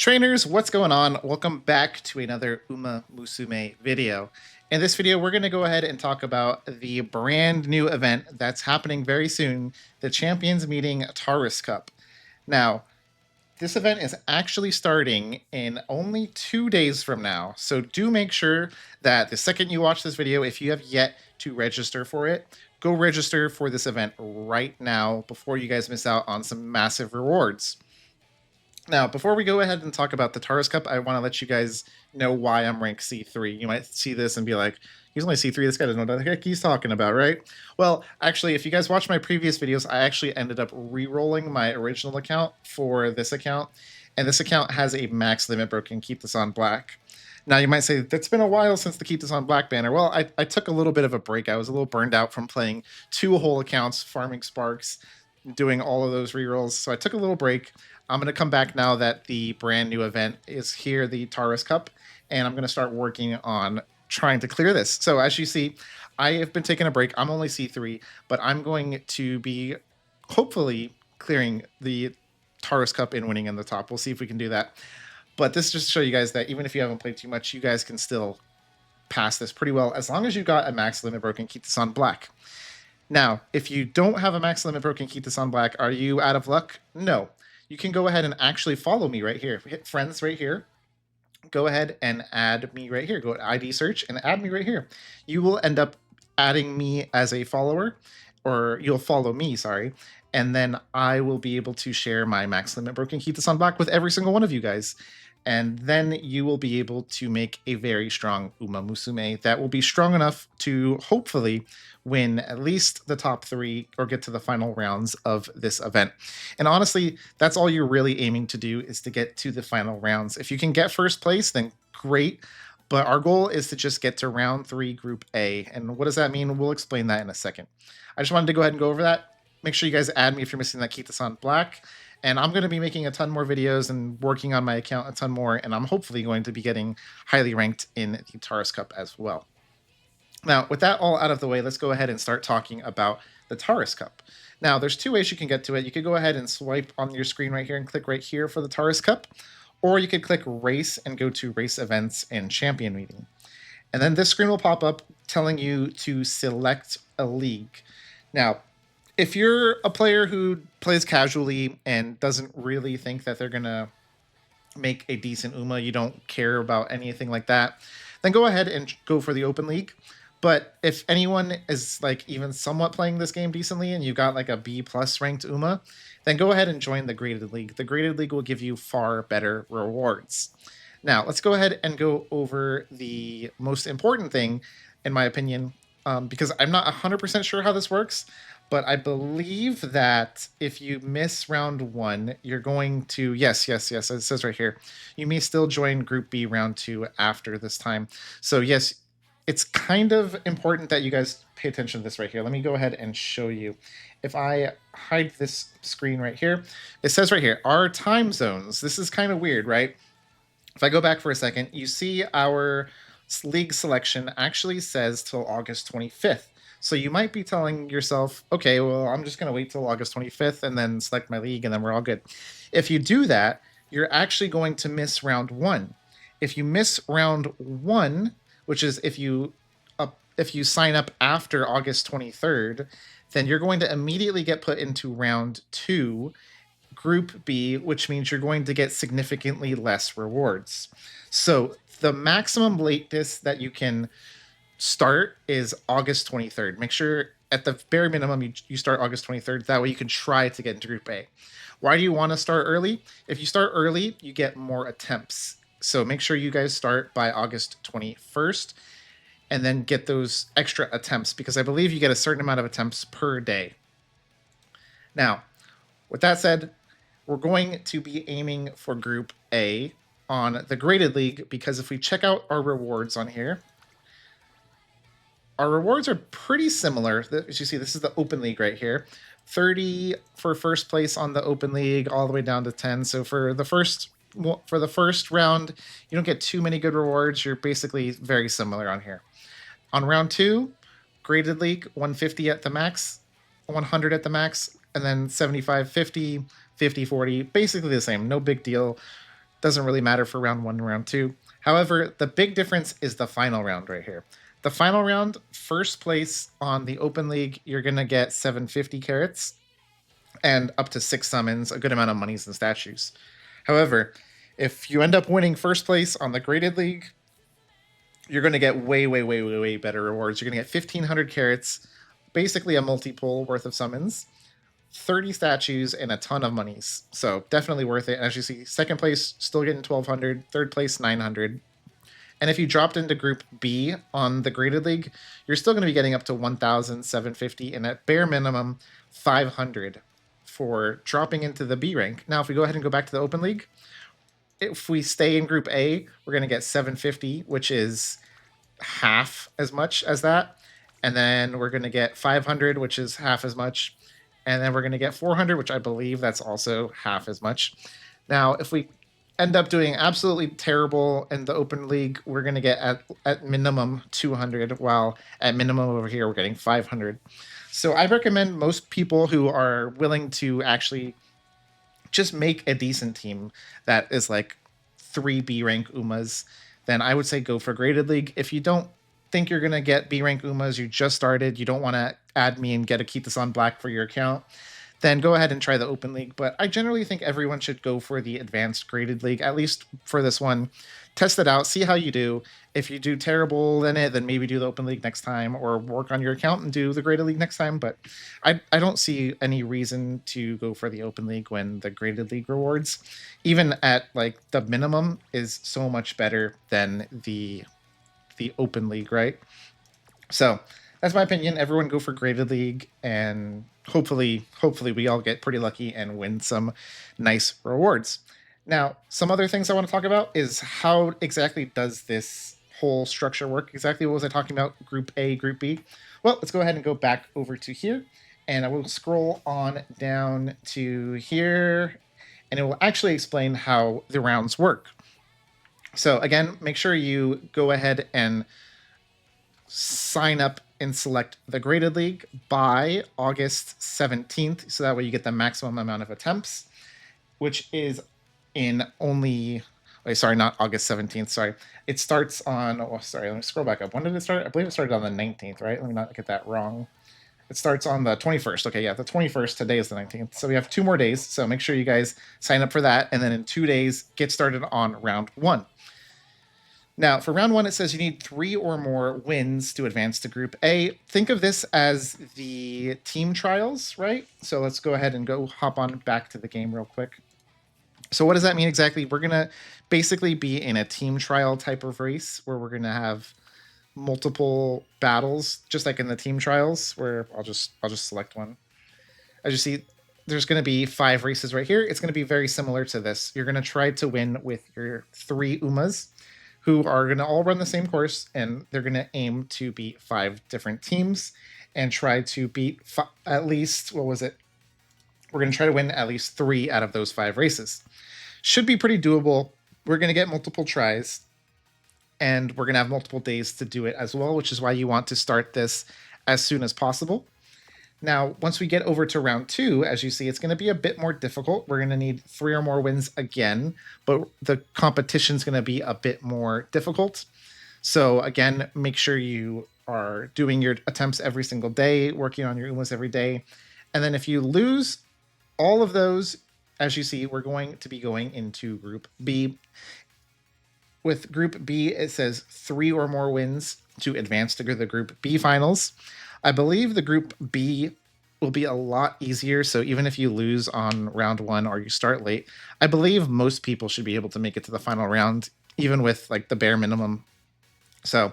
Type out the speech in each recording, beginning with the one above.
Trainers, what's going on? Welcome back to another Uma Musume video. In this video, we're going to go ahead and talk about the brand new event that's happening very soon, the Champions Meeting Taurus Cup. Now, this event is actually starting in only 2 days from now, so do make sure that the second you watch this video, if you have yet to register for it, go register for this event right now before you guys miss out on some massive rewards. Now, before we go ahead and talk about the Taurus Cup, I want to let you guys know why I'm ranked C3. You might see this and be like, he's only C3, this guy doesn't know what the heck he's talking about, right? Well, actually, if you guys watch my previous videos, I actually ended up re-rolling my original account for this account, and this account has a max limit broken, keep this on black. Now, you might say, that's been a while since the Keep This On Black banner. Well, I took a little bit of a break. I was a little burned out from playing 2 whole accounts, farming sparks, doing all of those rerolls, so I took a little break. I'm going to come back now that the brand new event is here, the Taurus Cup, and I'm going to start working on trying to clear this. So as you see, I have been taking a break. I'm only C3, but I'm going to be hopefully clearing the Taurus Cup and winning in the top. We'll see if we can do that. But this just to show you guys that even if you haven't played too much, you guys can still pass this pretty well as long as you've got a max limit broken, keep this on black. Now, if you don't have a max limit broken, keep this on black, are you out of luck? No. You can go ahead and actually follow me right here. Hit friends right here. Go ahead and add me right here. Go to ID search and add me right here. You will end up adding me as a follower, or you'll follow me, sorry. And then I will be able to share my max limit broken, keep this on black with every single one of you guys. And then you will be able to make a very strong Uma Musume that will be strong enough to hopefully win at least the top 3 or get to the final rounds of this event. And honestly, that's all you're really aiming to do, is to get to the final rounds. If you can get first place, then great. But our goal is to just get to round 3, Group A. And what does that mean? We'll explain that in a second. I just wanted to go ahead and go over that. Make sure you guys add me if you're missing that. Keep this on black. And I'm going to be making a ton more videos and working on my account a ton more. And I'm hopefully going to be getting highly ranked in the Taurus Cup as well. Now, with that all out of the way, let's go ahead and start talking about the Taurus Cup. Now, there's 2 ways you can get to it. You could go ahead and swipe on your screen right here and click right here for the Taurus Cup. Or you could click race and go to race events and champion meeting. And then this screen will pop up telling you to select a league. Now, if you're a player who plays casually and doesn't really think that they're going to make a decent Uma, you don't care about anything like that, then go ahead and go for the open league. But if anyone is like even somewhat playing this game decently and you've got like a B+ ranked Uma, then go ahead and join the graded league. The graded league will give you far better rewards. Now, let's go ahead and go over the most important thing, in my opinion, because I'm not 100% sure how this works. But I believe that if you miss round 1, you're going to, yes, it says right here, you may still join Group B round 2 after this time. So yes, it's kind of important that you guys pay attention to this right here. Let me go ahead and show you. If I hide this screen right here, it says right here, our time zones. This is kind of weird, right? If I go back for a second, you see our league selection actually says till August 25th. So you might be telling yourself, okay, well, I'm just going to wait till August 25th and then select my league and then we're all good. If you do that, you're actually going to miss round 1. If you miss round 1, which is if you sign up after August 23rd, then you're going to immediately get put into round 2, Group B, which means you're going to get significantly less rewards. So the maximum latest that you can start is August 23rd. Make sure at the bare minimum you start August 23rd. That way you can try to get into Group A. Why do you want to start early? If you start early, you get more attempts. So make sure you guys start by August 21st and then get those extra attempts, because I believe you get a certain amount of attempts per day. Now, with that said, we're going to be aiming for Group A on the graded league, because if we check out our rewards on here, our rewards are pretty similar. As you see, this is the open league right here. 30 for first place on the open league, all the way down to 10. So for the first round, you don't get too many good rewards. You're basically very similar on here. On round 2, graded league, 150 at the max, 100 at the max, and then 75, 50, 50, 40, basically the same. No big deal. Doesn't really matter for round 1 and round 2. However, the big difference is the final round right here. The final round, first place on the Open League, you're going to get 750 carats and up to 6 summons, a good amount of monies and statues. However, if you end up winning first place on the Graded League, you're going to get way better rewards. You're going to get 1,500 carats, basically a multi-pull worth of summons, 30 statues, and a ton of monies. So definitely worth it. And as you see, second place, still getting 1,200, third place, 900. And if you dropped into Group B on the Graded League, you're still going to be getting up to 1,750 and at bare minimum 500 for dropping into the B rank. Now, if we go ahead and go back to the Open League, if we stay in Group A, we're going to get 750, which is half as much as that. And then we're going to get 500, which is half as much. And then we're going to get 400, which I believe that's also half as much. Now, if we end up doing absolutely terrible in the Open League, we're going to get at minimum 200, while at minimum over here, we're getting 500. So I recommend most people who are willing to actually just make a decent team that is like 3 B rank Umas, then I would say go for Graded League. If you don't think you're going to get B rank Umas, you just started, you don't want to add me and get a Keep This On Black for your account, then go ahead and try the Open League. But I generally think everyone should go for the Advanced Graded League, at least for this one. Test it out, see how you do. If you do terrible in it, then maybe do the Open League next time, or work on your account and do the Graded League next time. But I don't see any reason to go for the Open League when the Graded League rewards, even at like the minimum, is so much better than the Open League, right? So that's my opinion. Everyone go for Graded League, and hopefully we all get pretty lucky and win some nice rewards. Now, some other things I want to talk about is how exactly does this whole structure work? Exactly what was I talking about? Group A, Group B? Well, let's go ahead and go back over to here, and I will scroll on down to here, and it will actually explain how the rounds work. So again, make sure you go ahead and sign up and select the Graded League by August 17th, so that way you get the maximum amount of attempts, which is in only, wait, sorry, not August 17th, sorry. It starts on, oh, sorry, let me scroll back up. When did it start? I believe it started on the 19th, right? Let me not get that wrong. It starts on the 21st. Okay, yeah, the 21st. Today is the 19th. So we have 2 more days. So make sure you guys sign up for that. And then in 2 days, get started on round 1. Now, for round 1, it says you need 3 or more wins to advance to Group A. Think of this as the team trials, right? So let's go ahead and go hop on back to the game real quick. So what does that mean exactly? We're going to basically be in a team trial type of race where we're going to have multiple battles, just like in the team trials, where I'll just select one. As you see, there's going to be 5 races right here. It's going to be very similar to this. You're going to try to win with your 3 Umas, who are going to all run the same course, and they're going to aim to beat 5 different teams and try to beat at least, what was it? We're going to try to win at least 3 out of those 5 races. Should be pretty doable. We're going to get multiple tries, and we're going to have multiple days to do it as well, which is why you want to start this as soon as possible. Now, once we get over to round 2, as you see, it's going to be a bit more difficult. We're going to need 3 or more wins again, but the competition is going to be a bit more difficult. So again, make sure you are doing your attempts every single day, working on your Umas every day. And then if you lose all of those, as you see, we're going to be going into Group B. With Group B, it says 3 or more wins to advance to the Group B finals. I believe the Group B will be a lot easier. So even if you lose on round 1 or you start late, I believe most people should be able to make it to the final round, even with like the bare minimum. So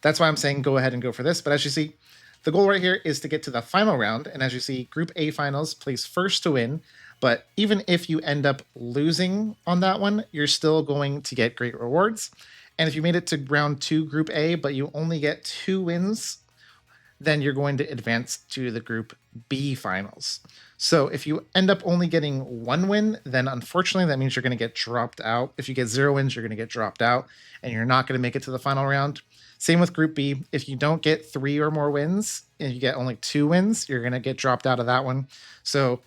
that's why I'm saying go ahead and go for this. But as you see, the goal right here is to get to the final round. And as you see, Group A finals, place first to win. But even if you end up losing on that one, you're still going to get great rewards. And if you made it to round 2 Group A, but you only get 2 wins, then you're going to advance to the Group B finals. So if you end up only getting 1 win, then unfortunately that means you're going to get dropped out. If you get 0 wins, you're going to get dropped out, and you're not going to make it to the final round. Same with Group B. If you don't get 3 or more wins, and you get only 2 wins, you're going to get dropped out of that one. So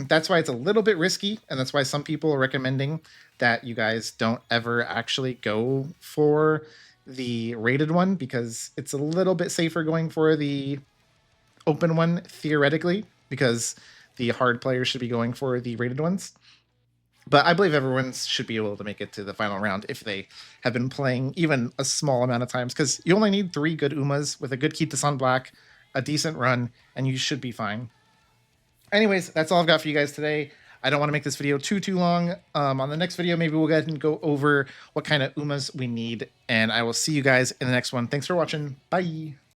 That's why it's a little bit risky, and that's why some people are recommending that you guys don't ever actually go for the rated one, because it's a little bit safer going for the open one theoretically, because the hard players should be going for the rated ones. But I believe everyone should be able to make it to the final round if they have been playing even a small amount of times, because you only need 3 good Umas with a good Kitasan Black, a decent run, and you should be fine. Anyways, that's all I've got for you guys today. I don't want to make this video too long. On the next video, maybe we'll go ahead and go over what kind of Umas we need, and I will see you guys in the next one. Thanks for watching. Bye.